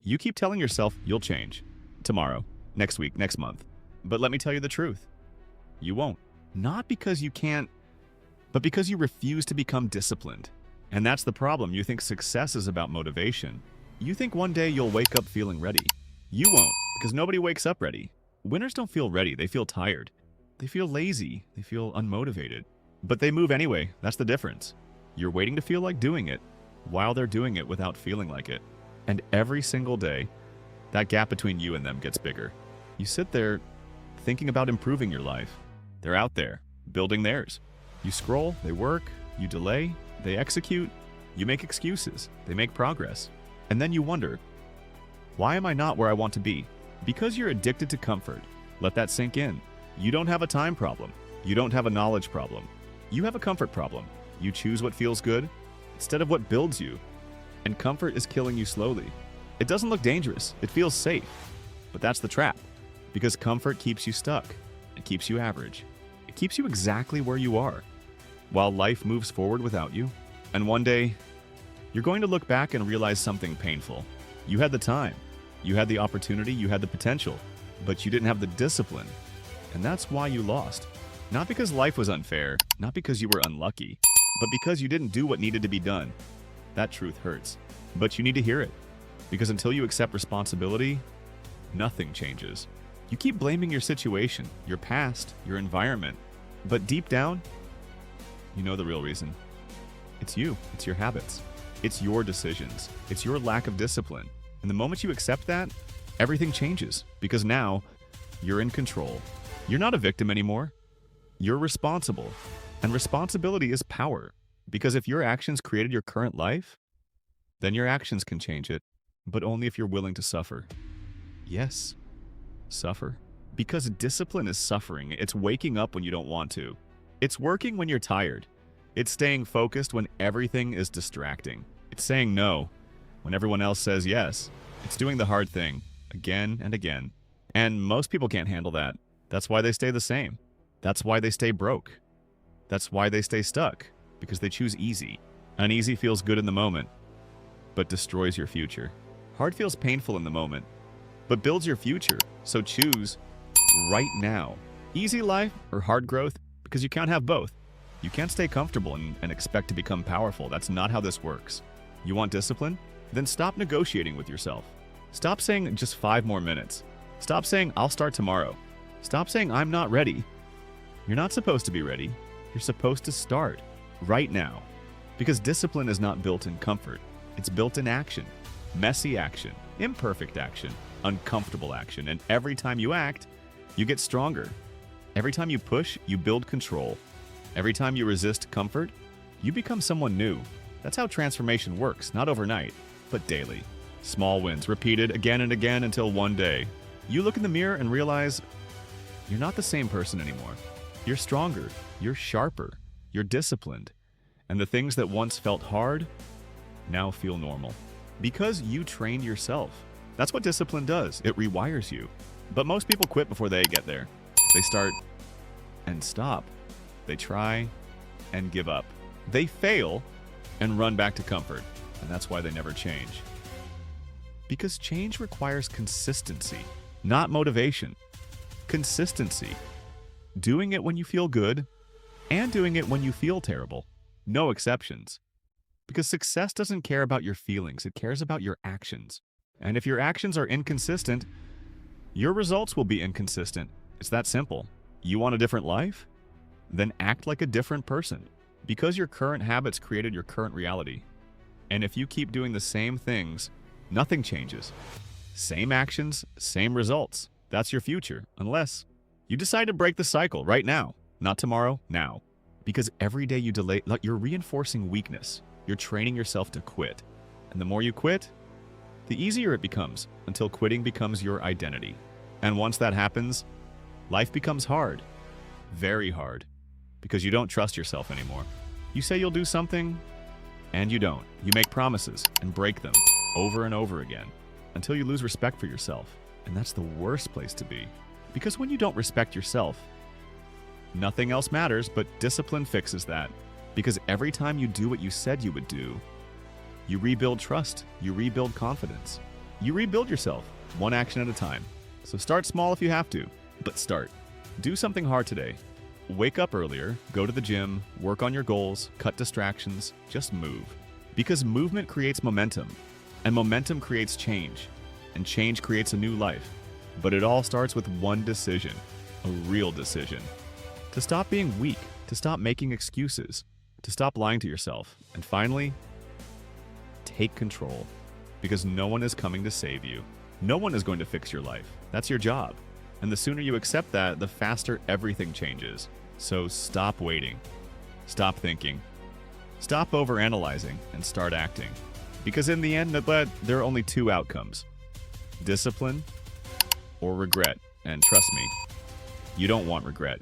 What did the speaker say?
You keep telling yourself you'll change. Tomorrow, next week, next month. But let me tell you the truth. You won't. Not because you can't, but because you refuse to become disciplined. And that's the problem. You think success is about motivation. You think one day you'll wake up feeling ready. You won't, because nobody wakes up ready. Winners don't feel ready. They feel tired. They feel lazy. They feel unmotivated. But they move anyway. That's the difference. You're waiting to feel like doing it while they're doing it without feeling like it. And every single day, that gap between you and them gets bigger. You sit there thinking about improving your life. They're out there, building theirs. You scroll, they work, you delay, they execute, you make excuses, they make progress. And then you wonder, why am I not where I want to be? Because you're addicted to comfort. Let that sink in. You don't have a time problem. You don't have a knowledge problem. You have a comfort problem. You choose what feels good instead of what builds you. And comfort is killing you slowly. It doesn't look dangerous. It feels safe. But that's the trap. Because comfort keeps you stuck. It keeps you average. It keeps you exactly where you are, while life moves forward without you. And one day, you're going to look back and realize something painful. You had the time. You had the opportunity. You had the potential. But you didn't have the discipline. And that's why you lost. Not because life was unfair. Not because you were unlucky. But because you didn't do what needed to be done. That truth hurts. But you need to hear it. Because until you accept responsibility, nothing changes. You keep blaming your situation, your past, your environment. But deep down, you know the real reason. It's you. It's your habits. It's your decisions. It's your lack of discipline. And the moment you accept that, everything changes. Because now, you're in control. You're not a victim anymore. You're responsible. And responsibility is power. Because if your actions created your current life, then your actions can change it. But only if you're willing to suffer. Yes, suffer. Because discipline is suffering. It's waking up when you don't want to. It's working when you're tired. It's staying focused when everything is distracting. It's saying no when everyone else says yes. It's doing the hard thing again and again. And most people can't handle that. That's why they stay the same. That's why they stay broke. That's why they stay stuck. Because they choose easy. And easy feels good in the moment, but destroys your future. Hard feels painful in the moment, but builds your future. So choose right now. Easy life or hard growth, because you can't have both. You can't stay comfortable and expect to become powerful. That's not how this works. You want discipline? Then stop negotiating with yourself. Stop saying just 5 more minutes. Stop saying I'll start tomorrow. Stop saying I'm not ready. You're not supposed to be ready. You're supposed to start right now. Because discipline is not built in comfort. It's built in action. Messy action, imperfect action, uncomfortable action. And every time you act, you get stronger. Every time you push, you build control. Every time you resist comfort, you become someone new. That's how transformation works, not overnight, but daily. Small wins, repeated again and again until one day, you look in the mirror and realize you're not the same person anymore. You're stronger, you're sharper, you're disciplined. And the things that once felt hard now feel normal. Because you trained yourself. That's what discipline does. It rewires you. But most people quit before they get there. They start and stop. They try and give up. They fail and run back to comfort. And that's why they never change. Because change requires consistency, not motivation. Consistency. Doing it when you feel good and doing it when you feel terrible. No exceptions. Because success doesn't care about your feelings, it cares about your actions. And if your actions are inconsistent, your results will be inconsistent. It's that simple. You want a different life? Then act like a different person. Because your current habits created your current reality. And if you keep doing the same things, nothing changes. Same actions, same results. That's your future, unless you decide to break the cycle right now. Not tomorrow, now. Because every day you delay, you're reinforcing weakness. You're training yourself to quit. And the more you quit, the easier it becomes until quitting becomes your identity. And once that happens, life becomes hard. Very hard. Because you don't trust yourself anymore. You say you'll do something, and you don't. You make promises and break them over and over again until you lose respect for yourself. And that's the worst place to be. Because when you don't respect yourself, nothing else matters, but discipline fixes that. Because every time you do what you said you would do, you rebuild trust, you rebuild confidence. You rebuild yourself, one action at a time. So start small if you have to, but start. Do something hard today. Wake up earlier, go to the gym, work on your goals, cut distractions, just move. Because movement creates momentum, and momentum creates change, and change creates a new life. But it all starts with one decision, a real decision. To stop being weak, to stop making excuses, to stop lying to yourself, and finally, take control. Because no one is coming to save you. No one is going to fix your life. That's your job. And the sooner you accept that, the faster everything changes. So stop waiting. Stop thinking. Stop overanalyzing and start acting. Because in the end, there are only two outcomes. Discipline or regret. And trust me, you don't want regret.